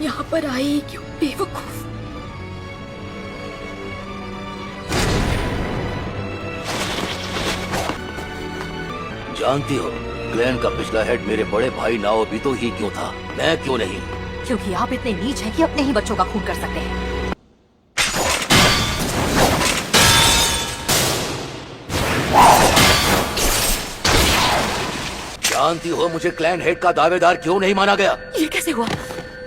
यहाँ पर आई क्यों बेवकूफ? जानती हो क्लैन का पिछला हेड मेरे बड़े भाई नाओबितो ही क्यों था, मैं क्यों नहीं? क्योंकि आप इतने नीच हैं कि अपने ही बच्चों का खून कर सकते हैं। जानती हो मुझे क्लैन हेड का दावेदार क्यों नहीं माना गया? ये कैसे हुआ?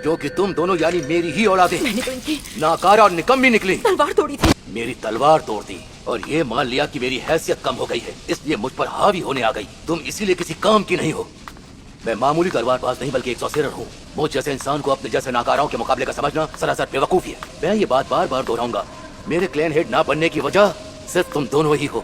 क्योंकि तुम दोनों यानी मेरी ही औलादे मैंने तो इनकी नाकारा और निकम्मी निकली। तलवार तोड़ी थी। मेरी तलवार तोड़ दी और ये मान लिया कि मेरी हैसियत कम हो गई है, इसलिए मुझ पर हावी होने आ गई। तुम इसीलिए किसी काम की नहीं हो। मैं मामूली तलवारबाज नहीं बल्कि एक सौसेरर हूँ। मुझ जैसे इंसान को अपने जैसे नाकाराओं के मुकाबले का समझना सरासर बेवकूफी है। मैं ये बात बार बार दोहराऊंगा, मेरे क्लैन हेड ना बनने की वजह सिर्फ तुम दोनों ही हो।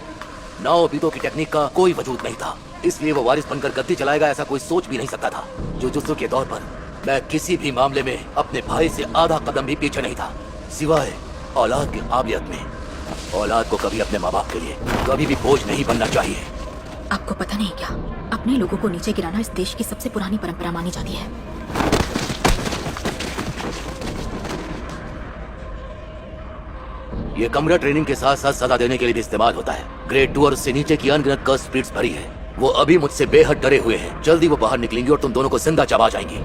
नाओबितो की टेक्निक का कोई वजूद नहीं था, इसलिए वो वारिस बनकर गद्दी चलाएगा ऐसा कोई सोच भी नहीं सकता था। जुजुत्सु के दौर पर मैं किसी भी मामले में अपने भाई से आधा कदम भी पीछे नहीं था, सिवाय औलाद की काबिलियत में। औलाद को कभी अपने माँ बाप के लिए कभी भी बोझ नहीं बनना चाहिए। आपको पता नहीं क्या, अपने लोगों को नीचे गिराना इस देश की सबसे पुरानी परंपरा मानी जाती है। ये कमरा ट्रेनिंग के साथ साथ सजा देने के लिए भी इस्तेमाल होता है। ग्रेड 2 और उससे नीचे की अनगिनत कर्स स्पिरिट्स भरी है। वो अभी मुझसे बेहद डरे हुए हैं। जल्दी वो बाहर निकलेंगी और तुम दोनों को जिंदा चबा जाएंगी।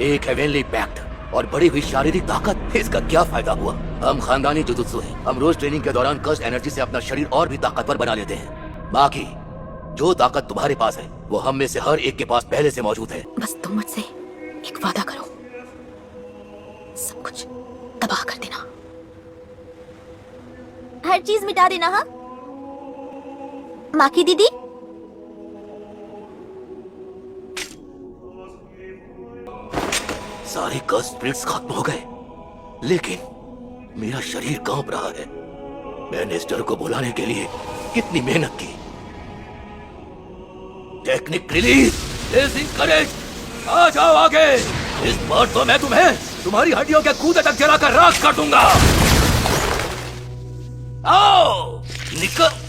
एक हेवेनली पैक्ट और बढ़ी हुई शारीरिक ताकत, इसका क्या फायदा हुआ? हम खानदानी जुजुत्सु हैं। हम रोज ट्रेनिंग के दौरान कर्स एनर्जी से अपना शरीर और भी ताकतवर बना लेते हैं। बाकी जो ताकत तुम्हारे पास है वो हम में से हर एक के पास पहले से मौजूद है। बस तुम मुझसे एक वादा करो, सब कुछ तबाह कर देना, हर चीज मिटा देना। हाँ माकी दीदी, सारे कर्स स्पिरिट्स खत्म हो गए, लेकिन मेरा शरीर कांप रहा है। मैंने इस डर को भुलाने के लिए कितनी मेहनत की। टेक्निक रिलीज, करेज, आ जाओ आगे। इस बार तो मैं तुम्हें तुम्हारी हड्डियों के कूदे तक जलाकर राख कर दूंगा। आओ निकल।